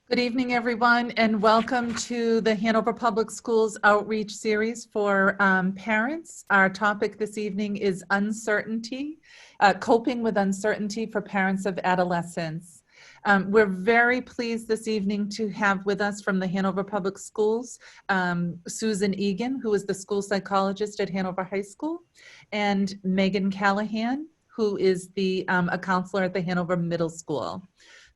Good evening, everyone, and welcome to the Hanover Public Schools Outreach Series for parents. Our topic this evening is uncertainty, coping with uncertainty for parents of adolescents. We're very pleased this evening to have with us from the Hanover Public Schools, Susan Egan, who is the school psychologist at Hanover High School, and Megan Callahan, who is a counselor at the Hanover Middle School.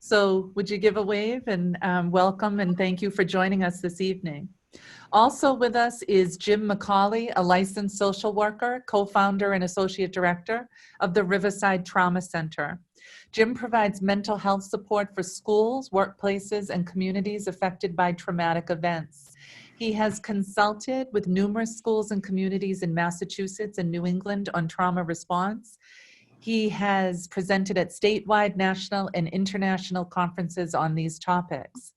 So would you give a wave and welcome and thank you for joining us this evening. Also with us is Jim McCauley, a licensed social worker, co-founder and associate director of the Riverside Trauma Center. Jim provides mental health support for schools, workplaces, and communities affected by traumatic events. He has consulted with numerous schools and communities in Massachusetts and New England on trauma response. He has presented at statewide, national, and international conferences on these topics.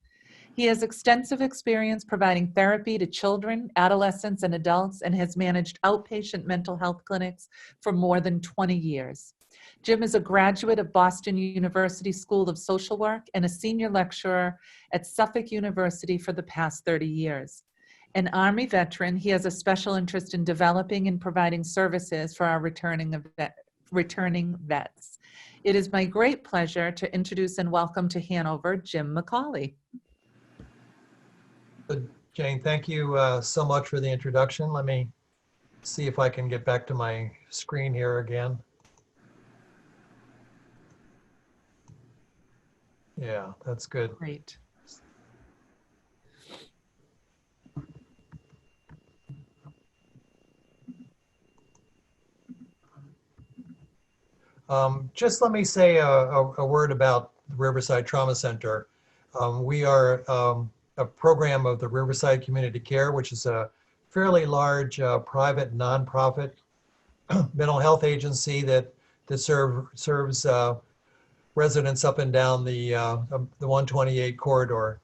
He has extensive experience providing therapy to children, adolescents, and adults, and has managed outpatient mental health clinics for more than 20 years. Jim is a graduate of Boston University School of Social Work and a senior lecturer at Suffolk University for the past 30 years. An Army veteran, he has a special interest in developing and providing services for our returning vets. It is my great pleasure to introduce and welcome to Hanover, Jim McCauley. Jane, thank you so much for the introduction. Let me see if I can get back to my screen here again. Yeah, that's good. Great. Just let me say a word about the Riverside Trauma Center. We are a program of the Riverside Community Care, which is a fairly large private nonprofit mental health agency that serves residents up and down the 128 corridor.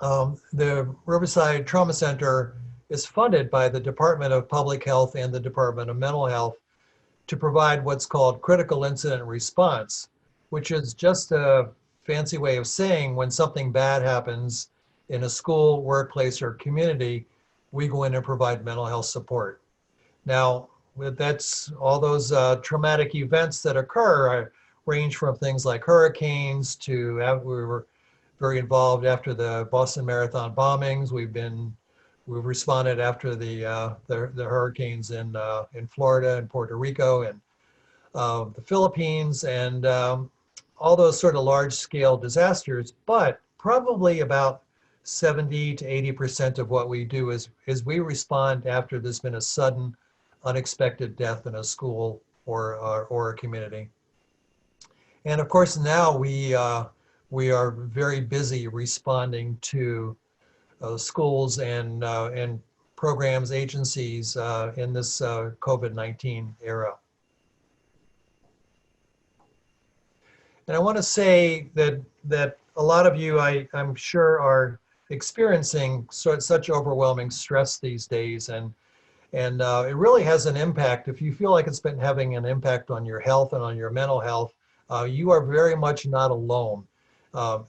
The Riverside Trauma Center is funded by the Department of Public Health and the Department of Mental Health to provide what's called critical incident response, which is just a fancy way of saying when something bad happens in a school, workplace, or community, we go in and provide mental health support. Now, that's all those traumatic events that occur range from things like hurricanes to, we were very involved after the Boston Marathon bombings. We've responded after the hurricanes in Florida and Puerto Rico and the Philippines and all those sort of large-scale disasters. But probably about 70 to 80% of what we do is we respond after there's been a sudden, unexpected death in a school or a community. And of course, now we are very busy responding to schools and programs, agencies in this COVID-19 era. And I want to say that a lot of you, I'm sure, are experiencing such overwhelming stress these days, and it really has an impact. If you feel like it's been having an impact on your health and on your mental health, you are very much not alone.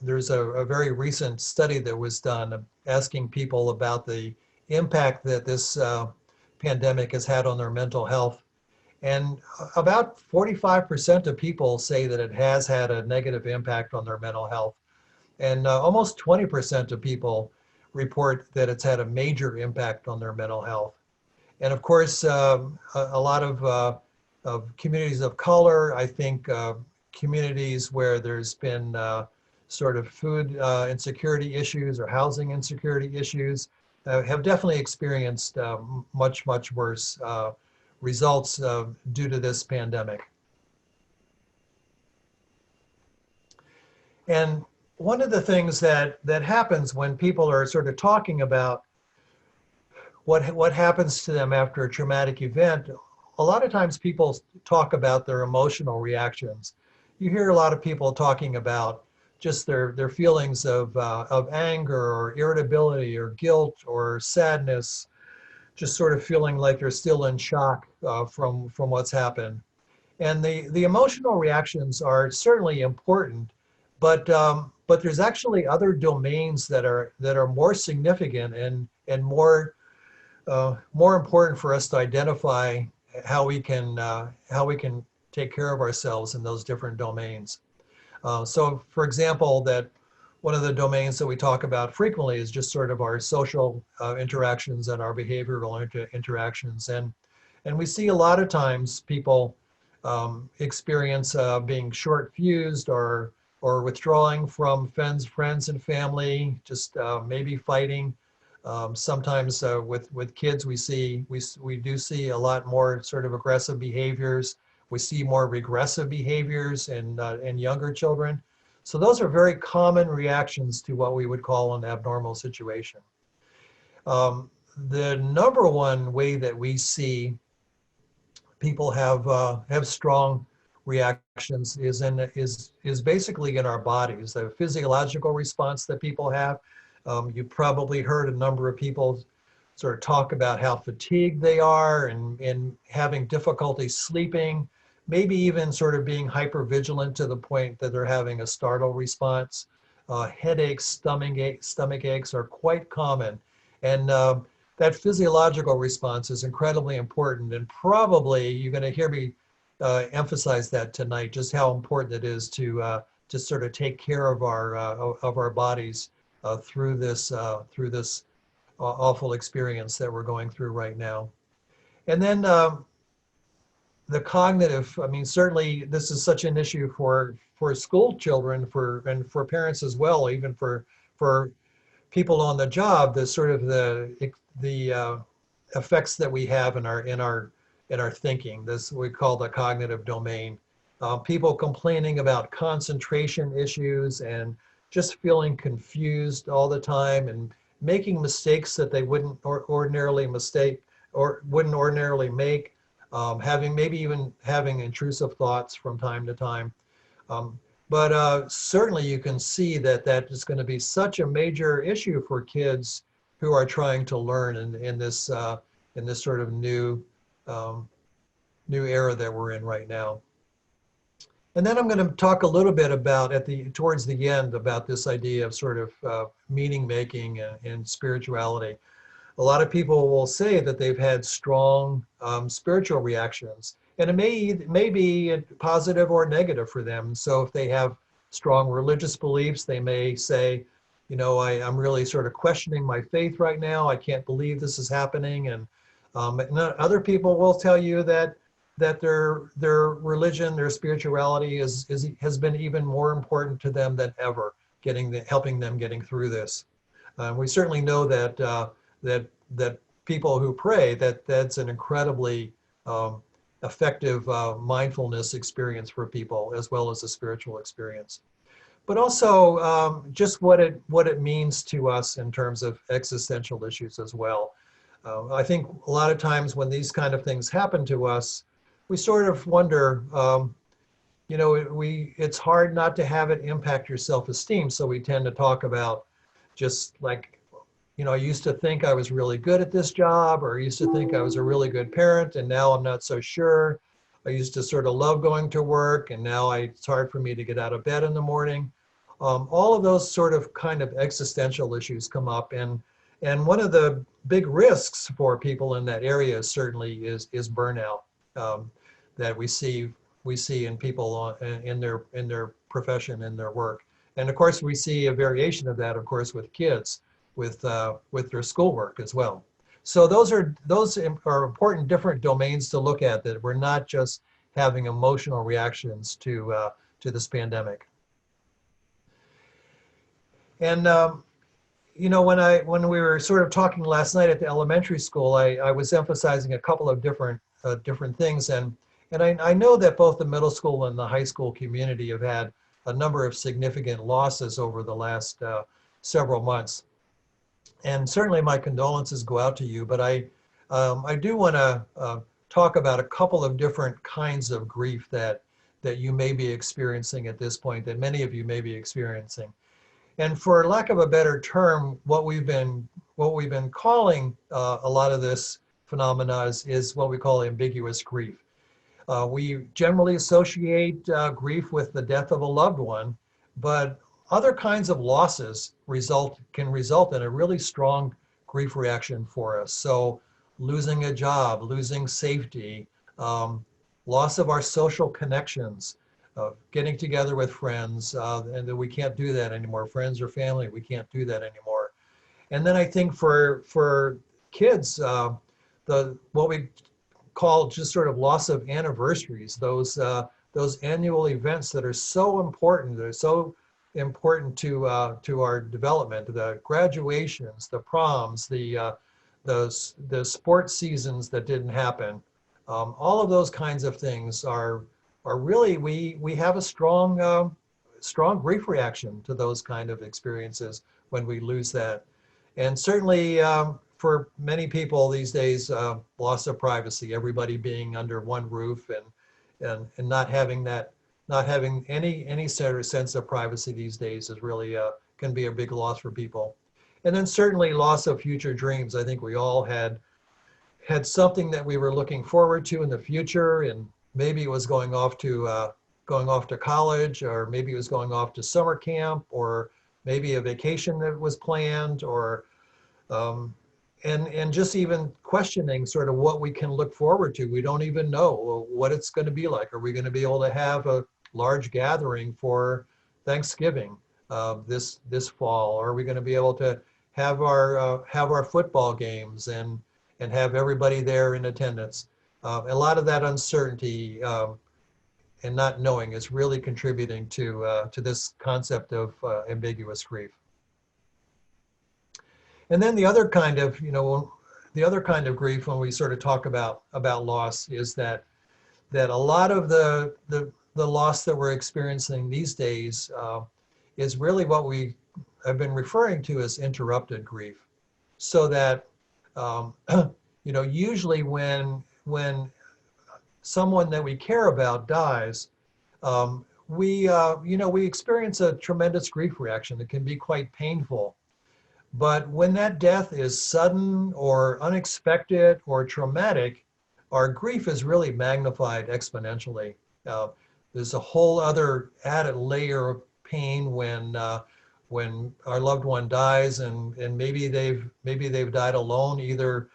There's a very recent study that was done asking people about the impact that this pandemic has had on their mental health. And about 45% of people say that it has had a negative impact on their mental health. And almost 20% of people report that it's had a major impact on their mental health. And of course, a lot of communities of color, I think communities where there's been sort of food insecurity issues or housing insecurity issues have definitely experienced much, much worse results due to this pandemic. And one of the things that happens when people are sort of talking about what happens to them after a traumatic event, a lot of times people talk about their emotional reactions. You hear a lot of people talking about just their feelings of anger or irritability or guilt or sadness, just sort of feeling like they're still in shock from what's happened. And the emotional reactions are certainly important, but there's actually other domains that are more significant and more important for us to identify how we can take care of ourselves in those different domains. So, for example, that one of the domains that we talk about frequently is just sort of our social interactions and our behavioral interactions, and we see a lot of times people experience being short-fused or withdrawing from friends and family, just maybe fighting. Sometimes with kids, we do see a lot more sort of aggressive behaviors. We see more regressive behaviors in younger children. So those are very common reactions to what we would call an abnormal situation. The number one way that we see people have strong reactions is basically in our bodies, the physiological response that people have. You probably heard a number of people sort of talk about how fatigued they are and having difficulty sleeping, maybe even sort of being hypervigilant to the point that they're having a startle response. Headaches, stomach aches are quite common. And that physiological response is incredibly important. And probably you're going to hear me emphasize that tonight, just how important it is to sort of take care of our bodies through this awful experience that we're going through right now. And then the cognitive, I mean, certainly this is such an issue for school children, and for parents as well, even for people on the job, the sort of the effects that we have in our thinking. This we call the cognitive domain. People complaining about concentration issues and just feeling confused all the time and making mistakes that they wouldn't ordinarily make. Maybe even having intrusive thoughts from time to time. But certainly you can see that is going to be such a major issue for kids who are trying to learn in this sort of new era that we're in right now. And then I'm going to talk a little bit about towards the end about this idea of sort of meaning making and spirituality. A lot of people will say that they've had strong spiritual reactions, and it may be positive or negative for them. So if they have strong religious beliefs, they may say, you know, I'm really sort of questioning my faith right now. I can't believe this is happening. And other people will tell you that their religion, their spirituality has been even more important to them than ever, helping them getting through this. We certainly know that people who pray, that's an incredibly effective mindfulness experience for people, as well as a spiritual experience. But also just what it means to us in terms of existential issues as well. I think a lot of times when these kind of things happen to us, we sort of wonder, you know, it's hard not to have it impact your self-esteem. So we tend to talk about just like, you know, I used to think I was really good at this job, or I used to think I was a really good parent, and now I'm not so sure. I used to sort of love going to work, and now it's hard for me to get out of bed in the morning. All of those sort of kind of existential issues come up, and one of the big risks for people in that area certainly is burnout that we see in people in their profession, in their work. And of course, we see a variation of that, of course, with kids, with their schoolwork as well. So those are important different domains to look at, that we're not just having emotional reactions to this pandemic. And you know, when we were sort of talking last night at the elementary school, I was emphasizing a couple of different things, and I know that both the middle school and the high school community have had a number of significant losses over the last several months. And certainly my condolences go out to you, but I do want to talk about a couple of different kinds of grief that you may be experiencing at this point, that many of you may be experiencing. And for lack of a better term, what we've been calling a lot of this phenomena is what we call ambiguous grief. We generally associate grief with the death of a loved one, but other kinds of losses can result in a really strong grief reaction for us. So losing a job, losing safety, loss of our social connections, getting together with friends, and that we can't do that anymore. Friends or family, we can't do that anymore. And then I think for kids, the what we call just sort of loss of anniversaries, those annual events that are so important, they're so important to our development, the graduations, the proms, the sports seasons that didn't happen. All of those kinds of things are really, we have a strong grief reaction to those kind of experiences when we lose that. And certainly for many people these days, loss of privacy, everybody being under one roof and not having any sort of sense of privacy these days is really can be a big loss for people. And then certainly loss of future dreams. I think we all had something that we were looking forward to in the future, and maybe it was going off to college, or maybe it was going off to summer camp, or maybe a vacation that was planned, or and just even questioning sort of what we can look forward to. We don't even know what it's going to be like. Are we going to be able to have a large gathering for Thanksgiving this fall? Or are we going to be able to have our football games and have everybody there in attendance? A lot of that uncertainty and not knowing is really contributing to this concept of ambiguous grief. And then the other kind of grief when we sort of talk about loss is that a lot of the loss that we're experiencing these days is really what we have been referring to as interrupted grief. So that usually when someone that we care about dies, we experience a tremendous grief reaction that can be quite painful. But when that death is sudden or unexpected or traumatic, our grief is really magnified exponentially. There's a whole other added layer of pain when our loved one dies, and maybe they've died alone, either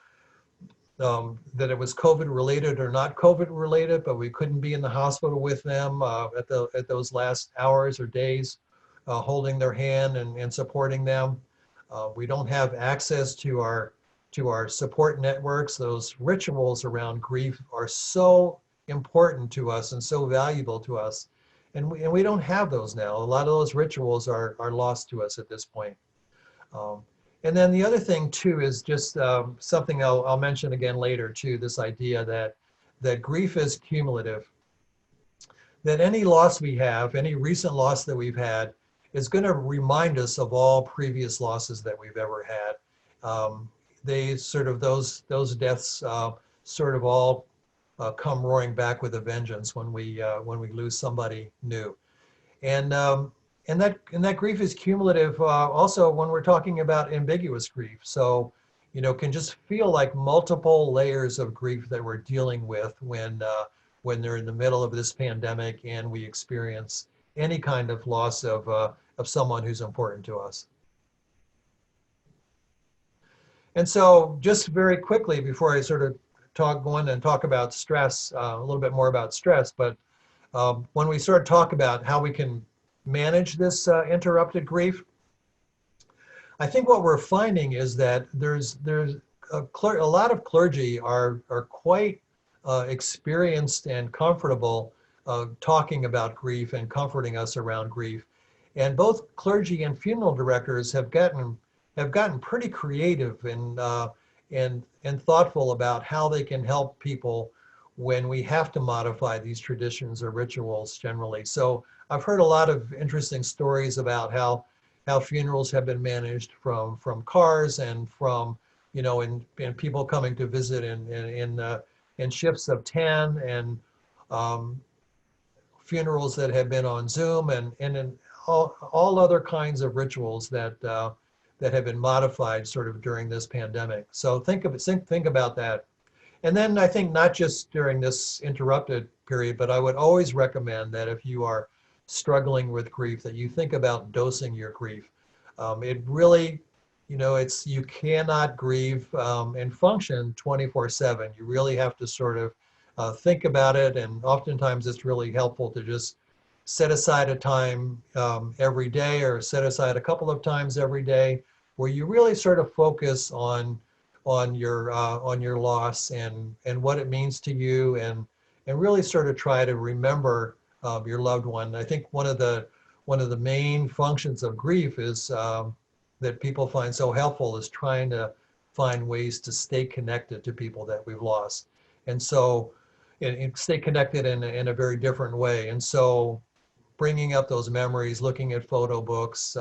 that it was COVID related or not COVID related, but we couldn't be in the hospital with them at those last hours or days, holding their hand and supporting them. We don't have access to our support networks. Those rituals around grief are so important to us and so valuable to us, and we don't have those now. A lot of those rituals are lost to us at this point. And then the other thing too is just something I'll mention again later too, this idea that grief is cumulative. That any loss we have, any recent loss that we've had, is going to remind us of all previous losses that we've ever had. Those deaths sort of all come roaring back with a vengeance when we lose somebody new. And that grief is cumulative also when we're talking about ambiguous grief. So, can just feel like multiple layers of grief that we're dealing with when they're in the middle of this pandemic and we experience any kind of loss of someone who's important to us. And so just very quickly before I sort of go in and talk about stress, a little bit more about stress, but when we sort of talk about how we can manage this interrupted grief, I think what we're finding is that there's a lot of clergy are quite experienced and comfortable talking about grief and comforting us around grief. And both clergy and funeral directors have gotten pretty creative and thoughtful about how they can help people when we have to modify these traditions or rituals generally. So I've heard a lot of interesting stories about how funerals have been managed from cars and from, and people coming to visit in shifts of 10, and funerals that have been on Zoom, and in all other kinds of rituals that have been modified sort of during this pandemic. So think about that. And then I think not just during this interrupted period, but I would always recommend that if you are struggling with grief, that you think about dosing your grief. It really, you cannot grieve and function 24/7. You really have to sort of think about it, and oftentimes it's really helpful to just set aside a time every day, or set aside a couple of times every day, where you really sort of focus on your loss and what it means to you, and really sort of try to remember your loved one. I think one of the main functions of grief is that people find so helpful is trying to find ways to stay connected to people that we've lost, and so and stay connected in a very different way. And so bringing up those memories, looking at photo books,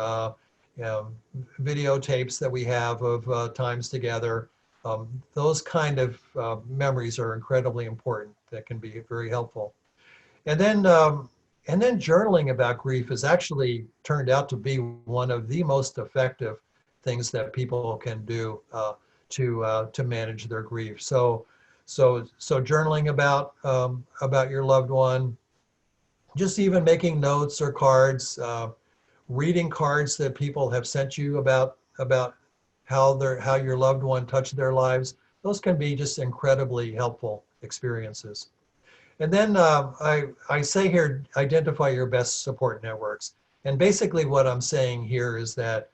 videotapes that we have of times together, those kind of memories are incredibly important. That can be very helpful. And then journaling about grief has actually turned out to be one of the most effective things that people can do to manage their grief. So journaling about your loved one, just even making notes or cards, reading cards that people have sent you about how your loved one touched their lives. Those can be just incredibly helpful experiences. And then I say here, identify your best support networks. And basically what I'm saying here is that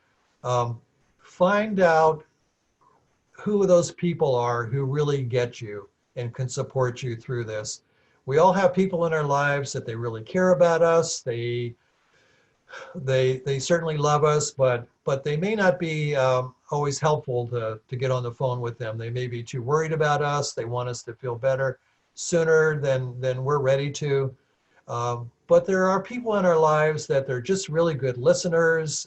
find out who those people are who really get you and can support you through this. We all have people in our lives that they really care about us. They certainly love us, but they may not be always helpful to get on the phone with them. They may be too worried about us. They want us to feel better sooner than we're ready to. But there are people in our lives that they're just really good listeners.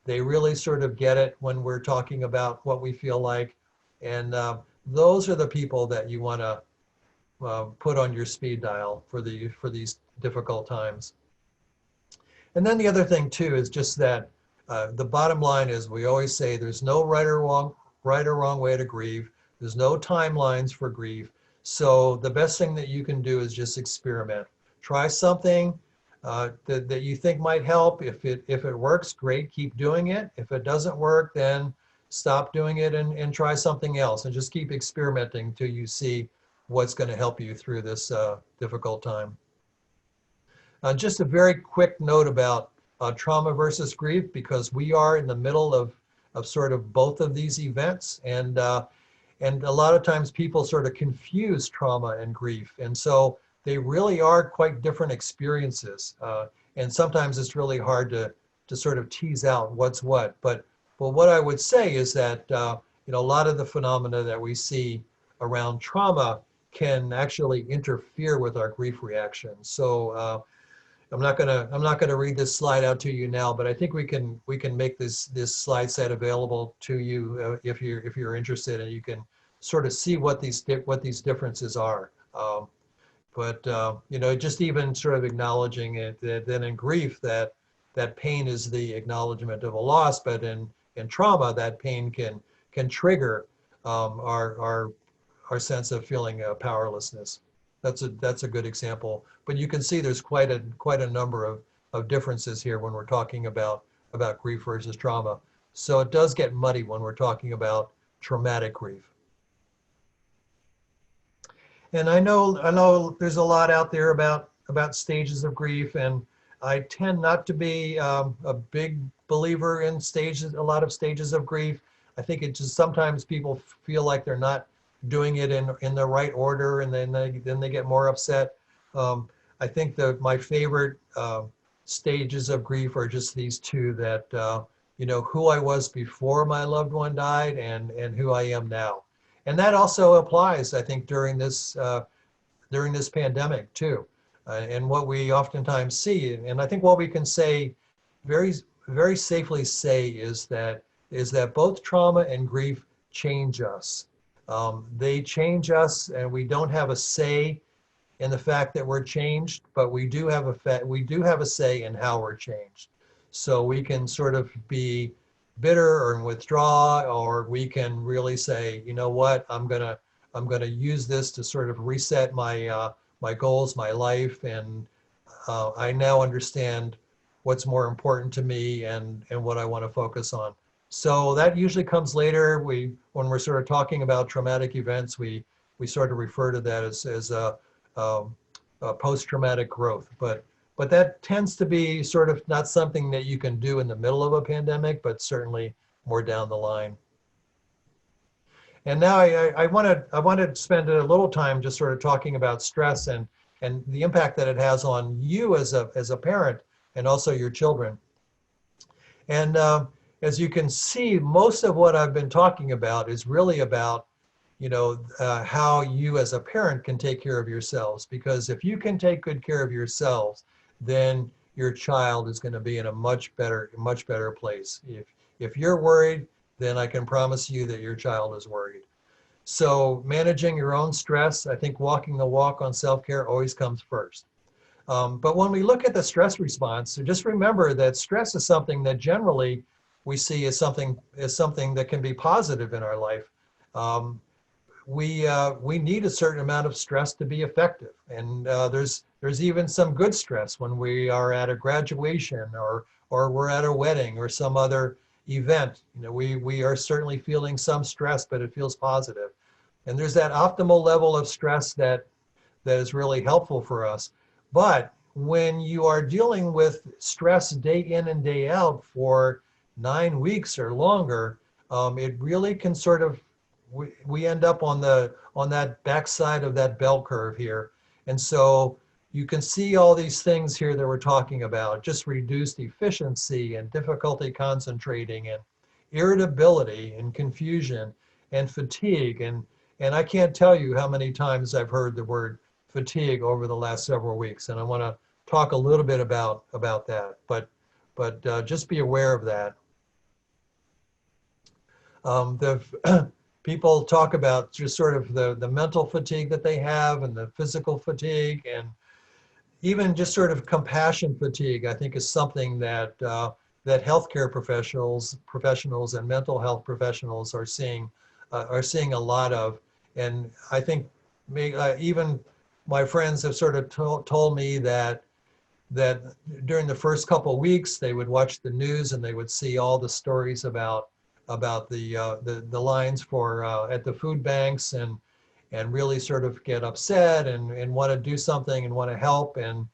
They really sort of get it when we're talking about what we feel like. And those are the people that you want to put on your speed dial for these difficult times. And then the other thing too is just that the bottom line is, we always say there's no right or wrong way to grieve. There's no timelines for grief. So the best thing that you can do is just experiment. Try something that you think might help. If it works, great, keep doing it. If it doesn't work, then stop doing it and try something else, and just keep experimenting till you see what's going to help you through this difficult time. Just a very quick note about trauma versus grief, because we are in the middle of sort of both of these events, and a lot of times people sort of confuse trauma and grief, and so they really are quite different experiences, and sometimes it's really hard to sort of tease out what's what. But what I would say is that a lot of the phenomena that we see around trauma can actually interfere with our grief reaction. So I'm not gonna read this slide out to you now, but I think we can make this slide set available to you if you're interested, and you can sort of see what these differences are. Just even sort of acknowledging it, that in grief that pain is the acknowledgement of a loss, but in trauma, that pain can trigger our sense of feeling powerlessness. That's a good example. But you can see there's quite a number of differences here when we're talking about grief versus trauma. So it does get muddy when we're talking about traumatic grief. And I know there's a lot out there about stages of grief, and I tend not to be a big believer in a lot of stages of grief. I think it just sometimes people feel like they're not doing it in the right order, and then they get more upset. I think that my favorite stages of grief are just these two, that who I was before my loved one died, and who I am now. And that also applies, I think, during this pandemic too. And what we oftentimes see, and I think what we can say very, very safely say is that both trauma and grief change us. They change us, and we don't have a say in the fact that we're changed, but we do have a say in how we're changed. So we can sort of be bitter or withdraw, or we can really say, you know what, I'm gonna use this to sort of reset my goals, my life, and I now understand what's more important to me and what I want to focus on. So that usually comes later. When we're sort of talking about traumatic events, we sort of refer to that as a post-traumatic growth. But that tends to be sort of not something that you can do in the middle of a pandemic, but certainly more down the line. And now I want to spend a little time just sort of talking about stress and the impact that it has on you as a parent and also your children. And as you can see, most of what I've been talking about is really about, how you as a parent can take care of yourselves. Because if you can take good care of yourselves, then your child is going to be in a much better place. If you're worried, then I can promise you that your child is worried. So managing your own stress, I think walking the walk on self-care always comes first. But when we look at the stress response, so just remember that stress is something that generally we see as something that can be positive in our life. We need a certain amount of stress to be effective, and there's even some good stress when we are at a graduation or we're at a wedding or some other event. We are certainly feeling some stress, but it feels positive. And there's that optimal level of stress that is really helpful for us. But when you are dealing with stress day in and day out for 9 weeks or longer, it really can sort of, we end up on that backside of that bell curve here. And so you can see all these things here that we're talking about, just reduced efficiency and difficulty concentrating and irritability and confusion and fatigue. And I can't tell you how many times I've heard the word fatigue over the last several weeks. And I want to talk a little bit about that, but just be aware of that. People talk about just sort of the mental fatigue that they have and the physical fatigue, and even just sort of compassion fatigue, I think, is something that healthcare professionals and mental health professionals are seeing a lot of. And I think even my friends have sort of told me that during the first couple of weeks they would watch the news and they would see all the stories about the lines for at the food banks and really sort of get upset and want to do something and want to help, and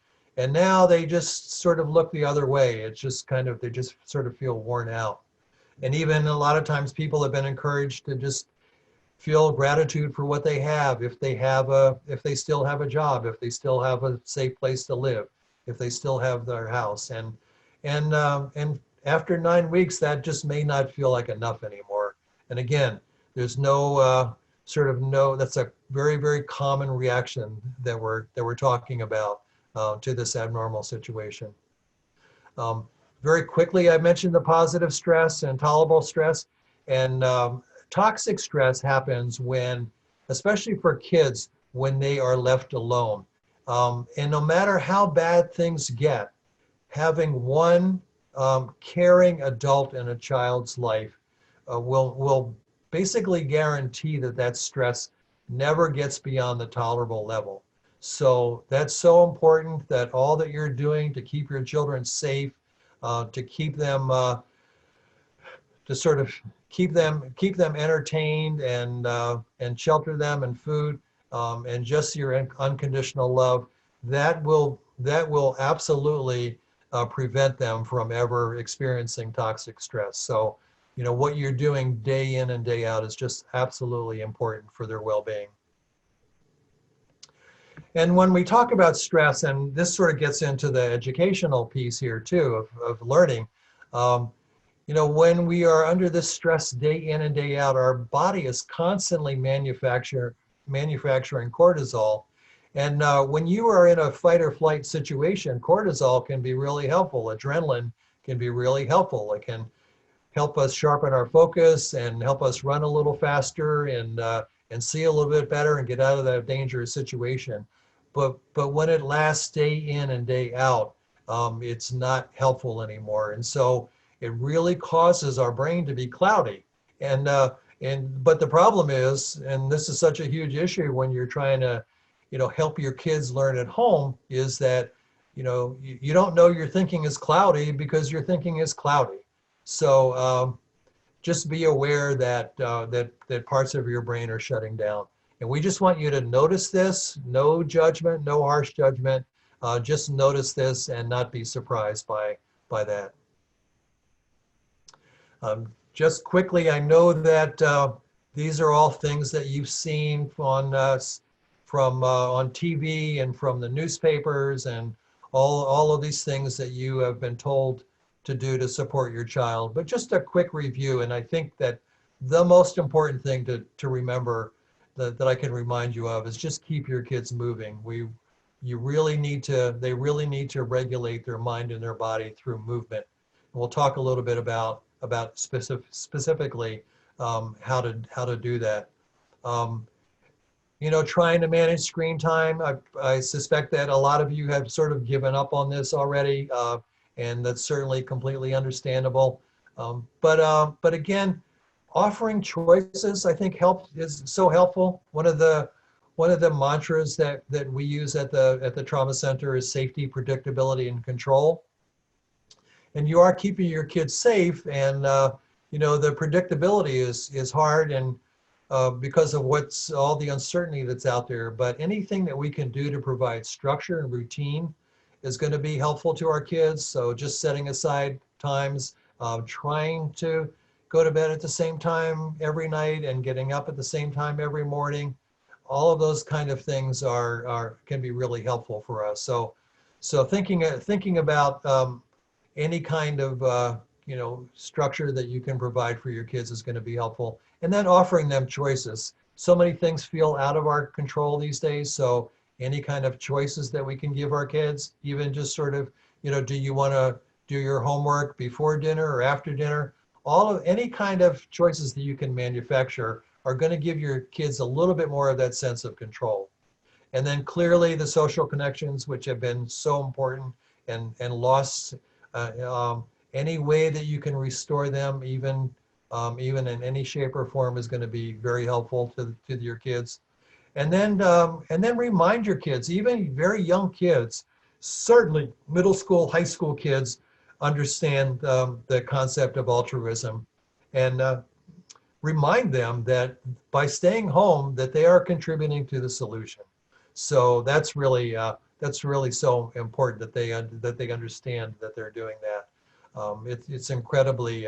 now they just sort of look the other way. It's just they just sort of feel worn out. And even a lot of times people have been encouraged to just feel gratitude for what they have, if they still have a job, if they still have a safe place to live, if they still have their house. And after 9 weeks, that just may not feel like enough anymore. And again, there's that's a very, very common reaction that we're talking about to this abnormal situation. Very quickly, I mentioned the positive stress and tolerable stress, and toxic stress happens when, especially for kids, when they are left alone. And no matter how bad things get, having one caring adult in a child's life will basically guarantee that stress never gets beyond the tolerable level. So that's so important, that all that you're doing to keep your children safe, to keep them, to sort of keep them entertained and shelter them and food, and just your unconditional love, that will absolutely prevent them from ever experiencing toxic stress. So, what you're doing day in and day out is just absolutely important for their well-being. And when we talk about stress, and this sort of gets into the educational piece here too, of learning, when we are under this stress day in and day out, our body is constantly manufacturing cortisol. And when you are in a fight or flight situation, cortisol can be really helpful. Adrenaline can be really helpful. It can help us sharpen our focus and help us run a little faster and see a little bit better and get out of that dangerous situation. But when it lasts day in and day out, it's not helpful anymore. And so it really causes our brain to be cloudy. But the problem is, and this is such a huge issue when you're trying to help your kids learn at home, is that you don't know your thinking is cloudy because your thinking is cloudy. So just be aware that, that parts of your brain are shutting down. And we just want you to notice this, no judgment, no harsh judgment. Just notice this and not be surprised by that. Just quickly, I know that these are all things that you've seen on TV and from the newspapers and all of these things that you have been told to do to support your child. But just a quick review, and I think that the most important thing to remember that I can remind you of is just keep your kids moving. They really need to regulate their mind and their body through movement. And we'll talk a little bit about specifically how to do that. Trying to manage screen time. I suspect that a lot of you have sort of given up on this already, and that's certainly completely understandable. But again, offering choices, I think, is so helpful. One of the mantras that we use at the trauma center is safety, predictability, and control. And you are keeping your kids safe, and the predictability is hard, and because of all the uncertainty that's out there. But anything that we can do to provide structure and routine is going to be helpful to our kids. So just setting aside times, trying to go to bed at the same time every night and getting up at the same time every morning. All of those kind of things can be really helpful for us. So thinking about any kind of structure that you can provide for your kids is going to be helpful. And then offering them choices. So many things feel out of our control these days. So any kind of choices that we can give our kids, even just sort of, do you want to do your homework before dinner or after dinner? Any kind of choices that you can manufacture are going to give your kids a little bit more of that sense of control. And then clearly the social connections, which have been so important and lost, any way that you can restore them, even in any shape or form, is going to be very helpful to your kids. And then remind your kids, even very young kids, certainly middle school, high school kids, understand the concept of altruism, and remind them that by staying home, that they are contributing to the solution. So that's really so important that they understand that they're doing that. It's incredibly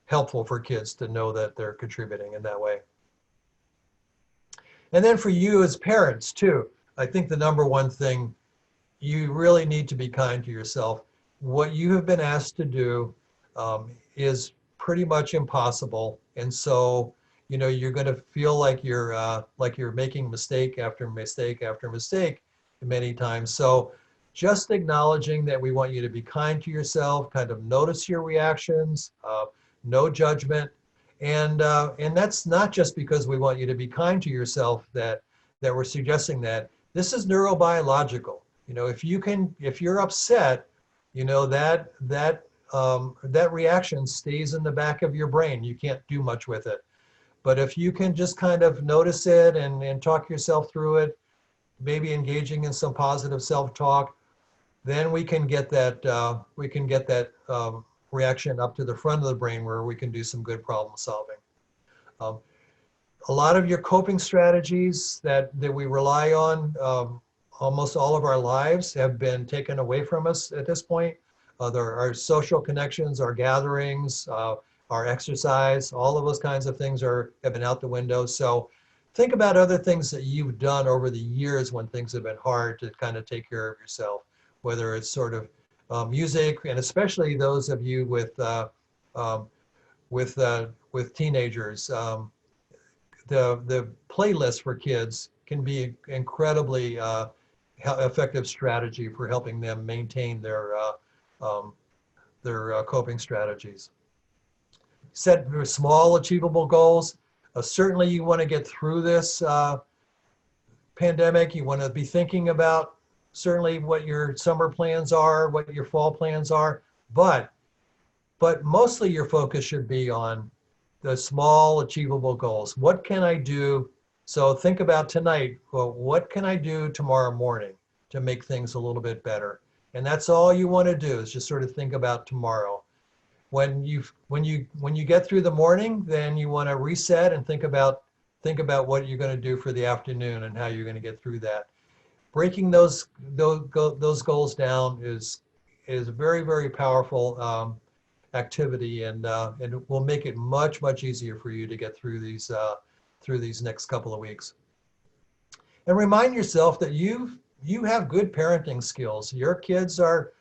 helpful for kids to know that they're contributing in that way. And then for you as parents too, I think the number one thing, you really need to be kind to yourself. What you have been asked to do is pretty much impossible, and so you're going to feel like you're making mistake after mistake after mistake many times. So just acknowledging that we want you to be kind to yourself, kind of notice your reactions, no judgment. And that's not just because we want you to be kind to yourself that we're suggesting that. This is neurobiological. If you're upset, that reaction stays in the back of your brain. You can't do much with it. But if you can just kind of notice it and talk yourself through it, maybe engaging in some positive self-talk, then we can get that reaction up to the front of the brain where we can do some good problem solving. A lot of your coping strategies that we rely on almost all of our lives have been taken away from us at this point. Our social connections, our gatherings, our exercise, all of those kinds of things have been out the window. So think about other things that you've done over the years when things have been hard to kind of take care of yourself, whether it's sort of music, and especially those of you with teenagers. The playlist for kids can be an incredibly effective strategy for helping them maintain their coping strategies. Set small, achievable goals. Certainly, you want to get through this pandemic. You want to be thinking about certainly what your summer plans are, what your fall plans are, but mostly your focus should be on the small, achievable goals. What can I do? So think about tonight. Well, what can I do tomorrow morning? to make things a little bit better. And that's all you want to do, is just sort of think about tomorrow. When you get through the morning, then you want to reset and think about what you're going to do for the afternoon and how you're going to get through that. Breaking those goals down is a very, very powerful activity, and it will make it much, much easier for you to get through these next couple of weeks. And remind yourself that you have good parenting skills. Your kids are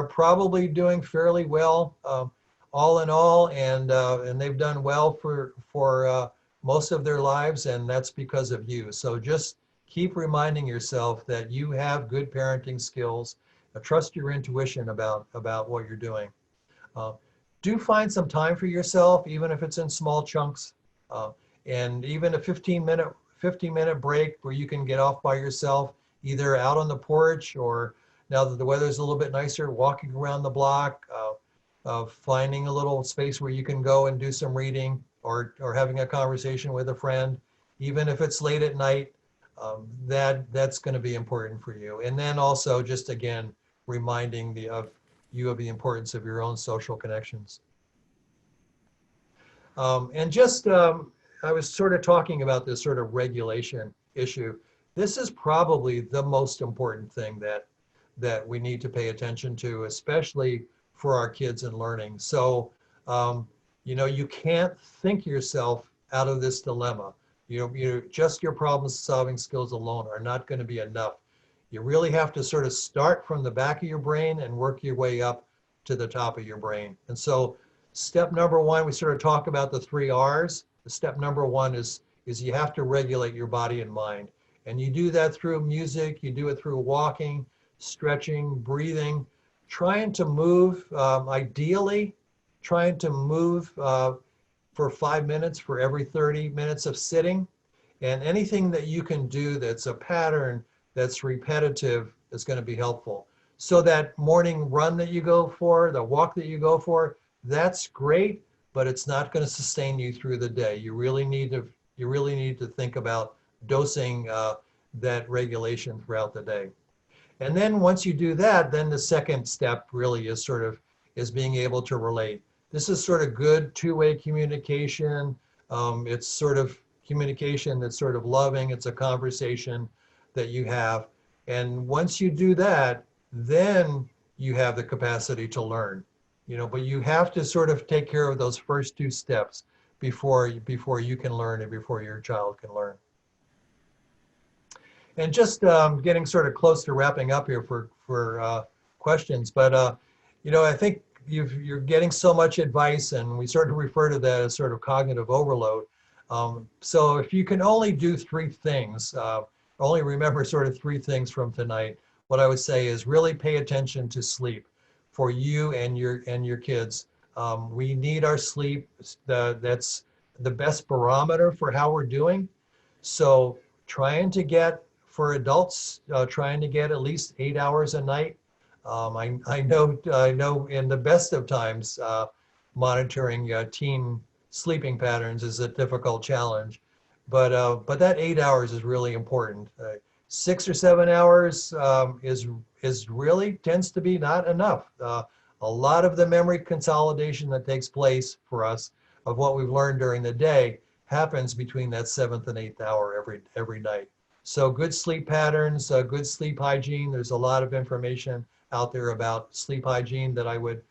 probably doing fairly well, all in all, and they've done well for most of their lives, and that's because of you. So just keep reminding yourself that you have good parenting skills. Trust your intuition about what you're doing. Do find some time for yourself, even if it's in small chunks, and even a 15-minute break where you can get off by yourself, either out on the porch, or now that the weather's a little bit nicer, walking around the block, finding a little space where you can go and do some reading, or having a conversation with a friend, even if it's late at night. That's going to be important for you. And then also, just again, reminding you of the importance of your own social connections. And just, I was sort of talking about this sort of regulation issue. This is probably the most important thing that we need to pay attention to, especially for our kids in learning. So, you can't think yourself out of this dilemma. Just your problem-solving skills alone are not going to be enough. You really have to sort of start from the back of your brain and work your way up to the top of your brain. And so step number one, we sort of talk about the 3 R's. Step number one is you have to regulate your body and mind. And you do that through music, you do it through walking, stretching, breathing, trying to move, ideally, trying to move for 5 minutes for every 30 minutes of sitting. And anything that you can do that's a pattern, that's repetitive, is going to be helpful. So that morning run that you go for, the walk that you go for, that's great, but it's not going to sustain you through the day. You really need to think about dosing that regulation throughout the day. And then once you do that, then the second step really is being able to relate. This is sort of good two-way communication. It's sort of communication that's sort of loving. It's a conversation that you have. And once you do that, then you have the capacity to learn. But you have to sort of take care of those first 2 steps before you can learn and before your child can learn. And just getting sort of close to wrapping up here for questions, but I think you're getting so much advice, and we sort of refer to that as sort of cognitive overload. So if you can only do 3 things, only remember sort of 3 things from tonight, what I would say is really pay attention to sleep for you and your kids. We need our sleep. That's the best barometer for how we're doing. So for adults, trying to get at least 8 hours a night. I know in the best of times, monitoring teen sleeping patterns is a difficult challenge, but that 8 hours is really important. 6 or 7 hours is really tends to be not enough. A lot of the memory consolidation that takes place for us of what we've learned during the day happens between that 7th and 8th hour every night. So good sleep patterns, good sleep hygiene. There's a lot of information out there about sleep hygiene that I would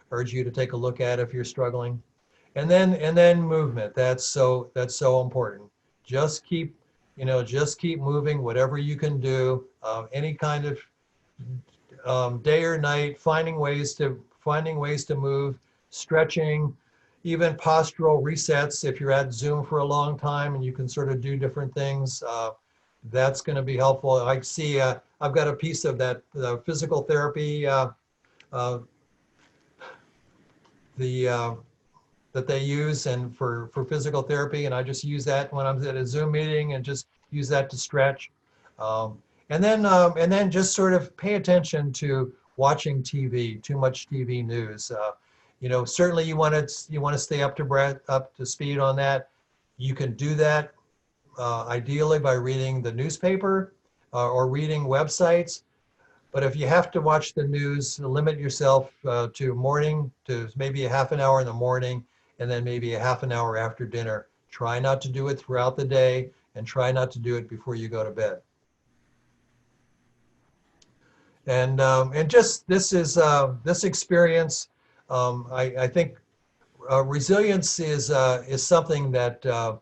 urge you to take a look at if you're struggling. And then movement. That's so important. Just keep moving, whatever you can do, any kind of day or night, finding ways to move, stretching, even postural resets. If you're at Zoom for a long time and you can sort of do different things, that's going to be helpful. I see I've got a piece of that physical therapy that they use and for physical therapy, and I just use that when I'm at a Zoom meeting and just use that to stretch. And then just sort of pay attention to watching TV, too much TV news. Certainly you want to stay up to speed on that. You can do that ideally by reading the newspaper or reading websites. But if you have to watch the news, limit yourself to morning, to maybe a half an hour in the morning, and then maybe a half an hour after dinner. Try not to do it throughout the day, and try not to do it before you go to bed. And just this experience, I think resilience is something that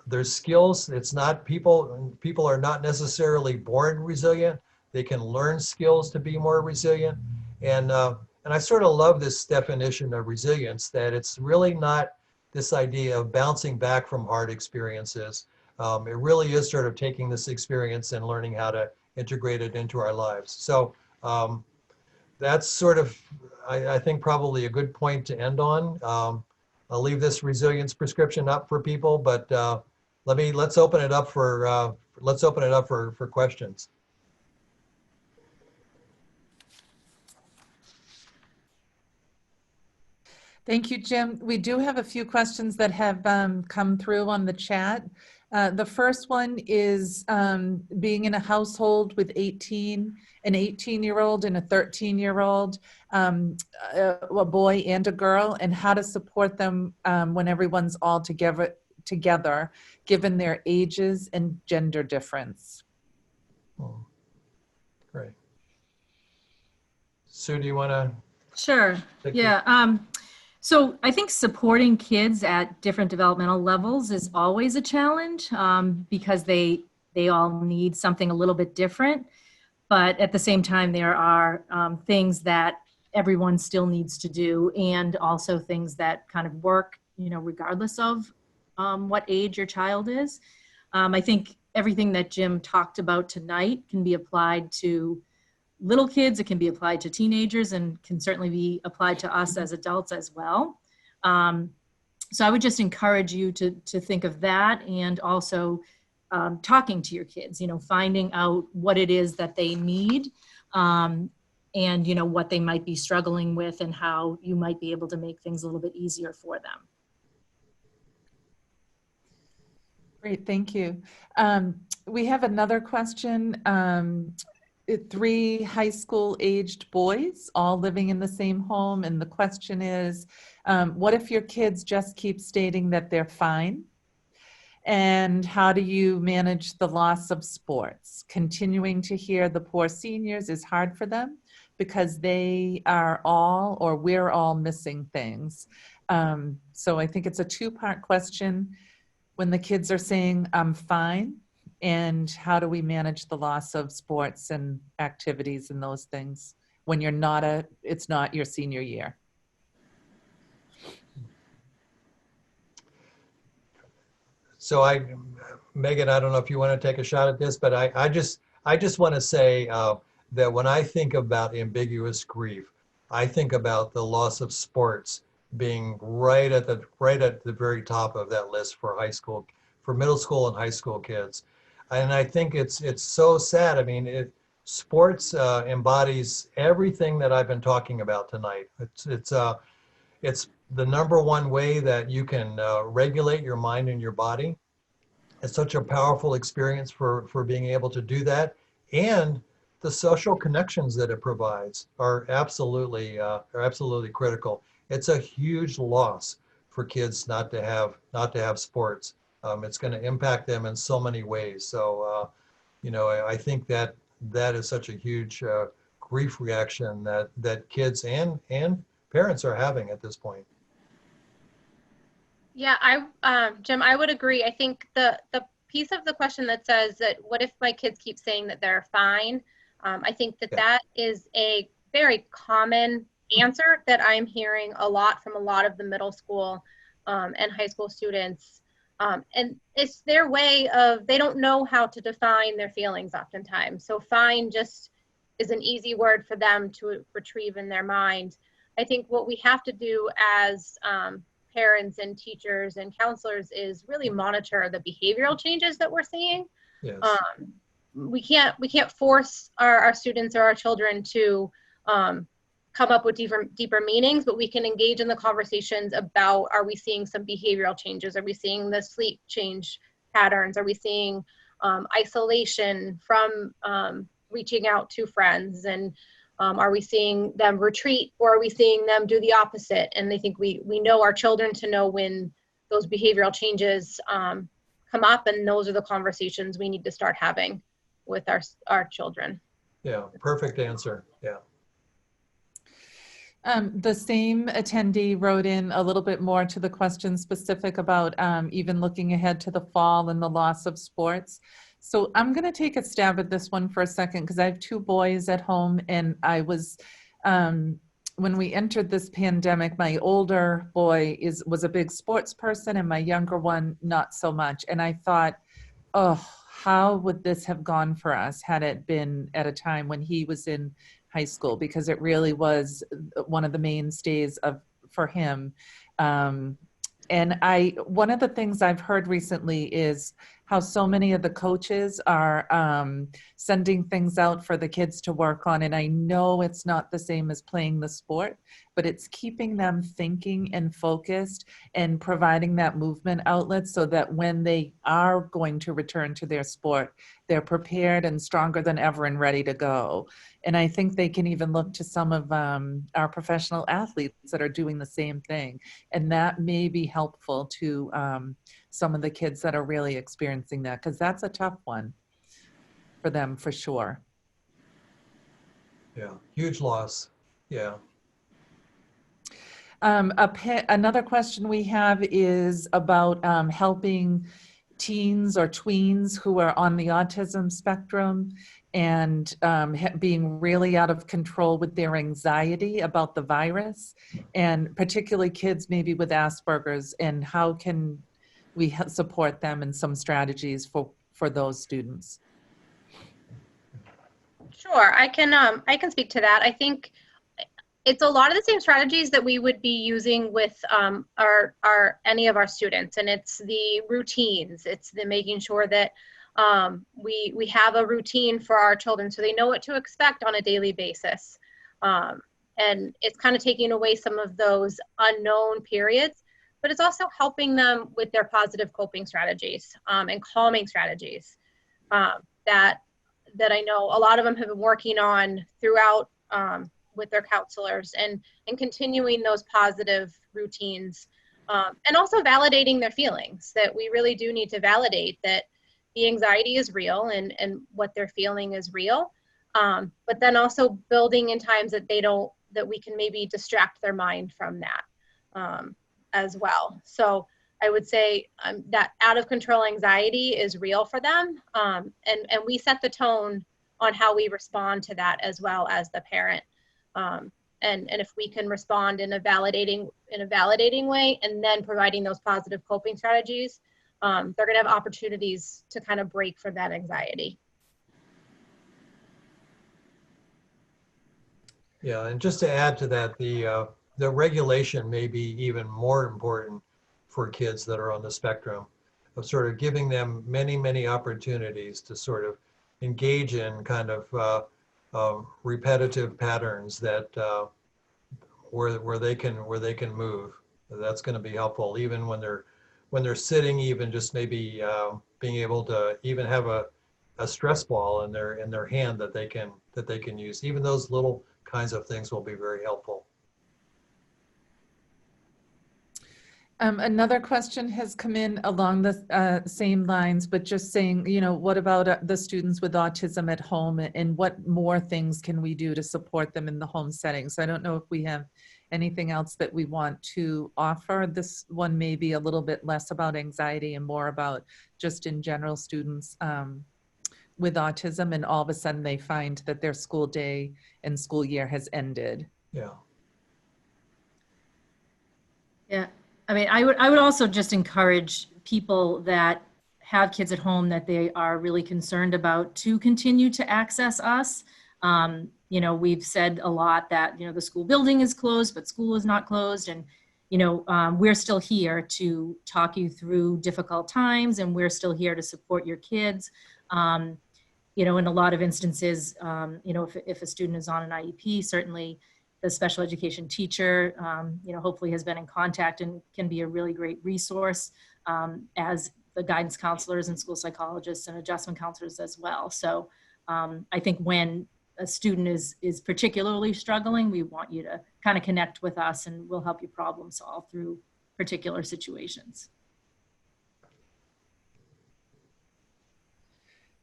there's skills. It's not people are not necessarily born resilient. They can learn skills to be more resilient. And I sort of love this definition of resilience, that it's really not this idea of bouncing back from hard experiences. It really is sort of taking this experience and learning how to integrate it into our lives. So that's sort of, I think, probably a good point to end on. I'll leave this resilience prescription up for people, but let's open it up for questions. Thank you, Jim. We do have a few questions that have come through on the chat. The first one is being in a household with an 18-year-old and a 13-year-old, a boy and a girl, and how to support them when everyone's all together, given their ages and gender difference. Oh, great. Sue, do you want to? Sure. Yeah. So I think supporting kids at different developmental levels is always a challenge because they all need something a little bit different. But at the same time, there are things that everyone still needs to do, and also things that kind of work, regardless of what age your child is. I think everything that Jim talked about tonight can be applied to little kids, it can be applied to teenagers, and can certainly be applied to us as adults as well. So I would just encourage you to think of that, and also talking to your kids, finding out what it is that they need, and what they might be struggling with, and how you might be able to make things a little bit easier for them. Great, thank you. We have another question. 3 high school aged boys all living in the same home. And the question is, what if your kids just keep stating that they're fine? And how do you manage the loss of sports? Continuing to hear the poor seniors is hard for them because they are all, or we're all missing things. So I think it's a 2-part question. When the kids are saying, I'm fine, and how do we manage the loss of sports and activities and those things when it's not your senior year? So Megan, I don't know if you want to take a shot at this, but I just want to say that when I think about ambiguous grief, I think about the loss of sports being right at the very top of that list for middle school and high school kids. And I think it's so sad. I mean, sports embodies everything that I've been talking about tonight. It's the number one way that you can regulate your mind and your body. It's such a powerful experience for being able to do that, and the social connections that it provides are absolutely critical. It's a huge loss for kids not to have sports. It's going to impact them in so many ways. So, I think that is such a huge grief reaction that kids and parents are having at this point. Yeah, Jim, I would agree. I think the piece of the question that says that what if my kids keep saying that they're fine? I think that is a very common answer that I'm hearing a lot from a lot of the middle school and high school students. And it's their way of, they don't know how to define their feelings oftentimes. So fine just is an easy word for them to retrieve in their mind. I think what we have to do as parents and teachers and counselors is really monitor the behavioral changes that we're seeing. Yes. We can't force our students or our children to come up with deeper meanings, but we can engage in the conversations about, are we seeing some behavioral changes? Are we seeing the sleep change patterns? Are we seeing isolation from reaching out to friends, and are we seeing them retreat, or are we seeing them do the opposite? And I think we know our children to know when those behavioral changes come up, and those are the conversations we need to start having with our children. Yeah, perfect answer. Yeah. The same attendee wrote in a little bit more to the question specific about even looking ahead to the fall and the loss of sports. So I'm going to take a stab at this one for a second, because I have 2 boys at home, and I was, when we entered this pandemic, my older boy was a big sports person, and my younger one, not so much. And I thought, oh, how would this have gone for us had it been at a time when he was in high school, because it really was one of the mainstays for him. And one of the things I've heard recently is how so many of the coaches are sending things out for the kids to work on. And I know it's not the same as playing the sport, but it's keeping them thinking and focused and providing that movement outlet so that when they are going to return to their sport, they're prepared and stronger than ever and ready to go. And I think they can even look to some of our professional athletes that are doing the same thing. And that may be helpful to some of the kids that are really experiencing that, because that's a tough one for them for sure. Yeah, huge loss. Yeah. Another question we have is about helping teens or tweens who are on the autism spectrum and being really out of control with their anxiety about the virus, and particularly kids maybe with Asperger's, and how can we support them in some strategies for those students? Sure, I can speak to that. I think it's a lot of the same strategies that we would be using with any of our students, and it's the routines. It's the making sure that we have a routine for our children so they know what to expect on a daily basis. And it's kind of taking away some of those unknown periods, but it's also helping them with their positive coping strategies and calming strategies that I know a lot of them have been working on throughout with their counselors, and continuing those positive routines, and also validating their feelings, that we really do need to validate that the anxiety is real and what they're feeling is real, but then also building in times that that we can maybe distract their mind from that as well. So I would say that out of control anxiety is real for them, and we set the tone on how we respond to that as well as the parent. And if we can respond in a validating way, and then providing those positive coping strategies, they're going to have opportunities to kind of break from that anxiety. Yeah, and just to add to that, the regulation may be even more important for kids that are on the spectrum, of sort of giving them many opportunities to sort of engage in kind of repetitive patterns that where they can move. That's going to be helpful, even when they're sitting, even just maybe being able to even have a stress ball in their hand that they can use. Even those little kinds of things will be very helpful. Another question has come in along the same lines, but just saying, what about the students with autism at home, and what more things can we do to support them in the home setting? So I don't know if we have anything else that we want to offer. This one may be a little bit less about anxiety and more about just in general students with autism, and all of a sudden they find that their school day and school year has ended. Yeah. Yeah. I mean, I would also just encourage people that have kids at home that they are really concerned about to continue to access us. We've said a lot that, the school building is closed, but school is not closed. And, we're still here to talk you through difficult times, and we're still here to support your kids. In a lot of instances, if a student is on an IEP, certainly the special education teacher, hopefully has been in contact and can be a really great resource, as the guidance counselors and school psychologists and adjustment counselors as well. So I think when a student is particularly struggling, we want you to kind of connect with us and we'll help you problem solve through particular situations.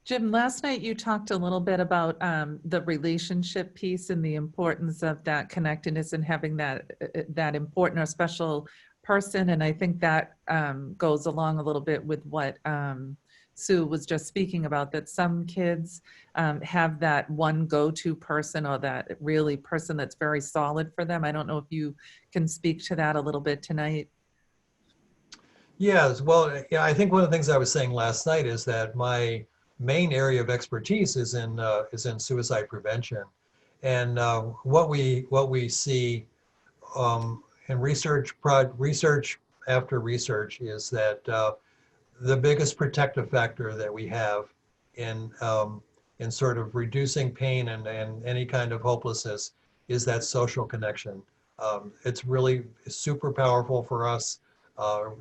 Jim, last night you talked a little bit about the relationship piece and the importance of that connectedness and having that important or special person. And I think that goes along a little bit with what Sue was just speaking about, that some kids have that one go-to person or that really person that's very solid for them. I don't know if you can speak to that a little bit tonight. Yes, well, yeah, I think one of the things I was saying last night is that my main area of expertise is in suicide prevention, and what we see in research after research is that the biggest protective factor that we have in sort of reducing pain and any kind of hopelessness is that social connection. It's really super powerful for us.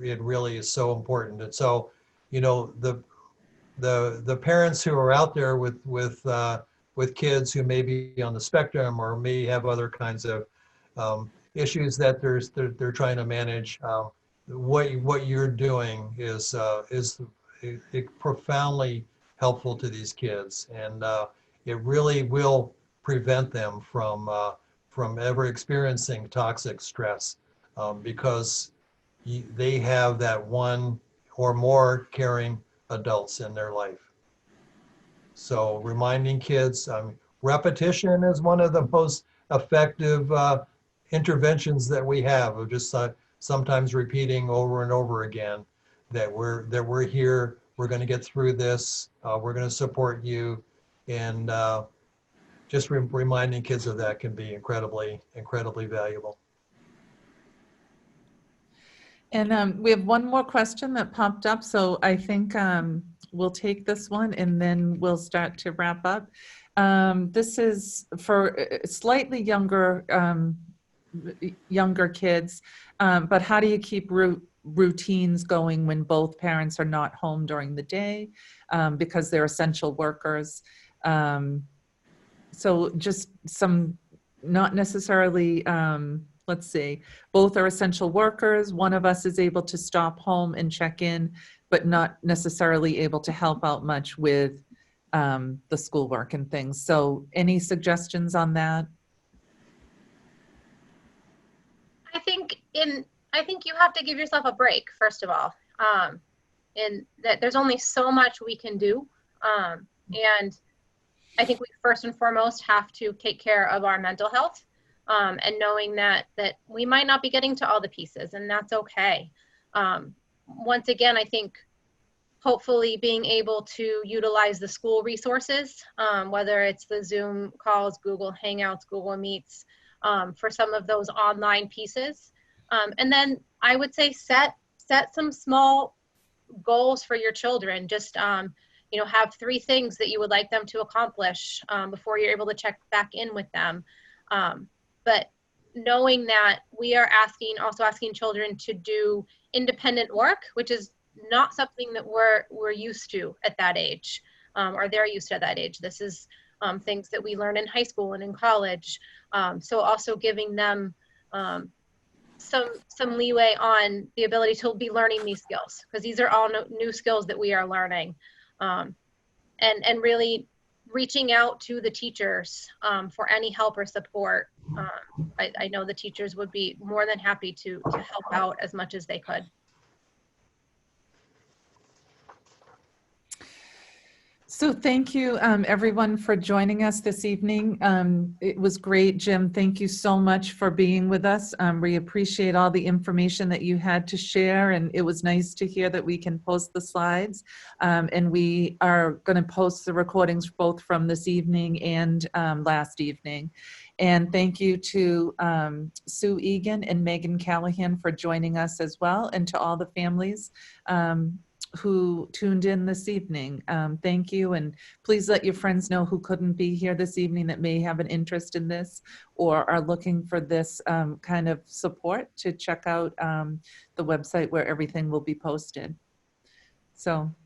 It really is so important, and so, you know, the parents who are out there with kids who may be on the spectrum or may have other kinds of issues that they're trying to manage. What you're doing is profoundly helpful to these kids, and it really will prevent them from ever experiencing toxic stress, because they have that one or more caring adults in their life. So reminding kids, repetition is one of the most effective interventions that we have, of just sometimes repeating over and over again that we're here, we're going to get through this, we're going to support you, and just reminding kids of that can be incredibly valuable. And we have one more question that popped up, so I think we'll take this one and then we'll start to wrap up. This is for slightly younger kids, but how do you keep routines going when both parents are not home during the day because they're essential workers? So just some, not necessarily, let's see, both are essential workers. One of us is able to stop home and check in, but not necessarily able to help out much with the schoolwork and things. So any suggestions on that? I think you have to give yourself a break, first of all. And that there's only so much we can do. And I think we first and foremost have to take care of our mental health. And knowing that we might not be getting to all the pieces, and that's okay. Once again, I think hopefully being able to utilize the school resources, whether it's the Zoom calls, Google Hangouts, Google Meets, for some of those online pieces. And then I would say set some small goals for your children. Just you know, have 3 things that you would like them to accomplish before you're able to check back in with them. But knowing that we are also asking children to do independent work, which is not something that we're used to at that age, or they're used to at that age. This is things that we learn in high school and in college. So also giving them some leeway on the ability to be learning these skills, because these are all new skills that we are learning, and really reaching out to the teachers for any help or support. I know the teachers would be more than happy to help out as much as they could. So thank you, everyone, for joining us this evening. It was great. Jim, thank you so much for being with us. We appreciate all the information that you had to share, and it was nice to hear that we can post the slides. And we are going to post the recordings both from this evening and last evening. And thank you to Sue Egan and Megan Callahan for joining us as well, and to all the families who tuned in this evening. Thank you, and please let your friends know who couldn't be here this evening that may have an interest in this or are looking for this kind of support, to check out the website where everything will be posted.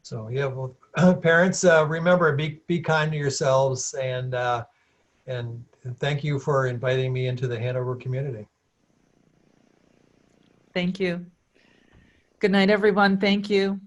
So yeah, well, parents, remember, be kind to yourselves, and thank you for inviting me into the Hanover community. thank you. Good night, everyone. Thank you.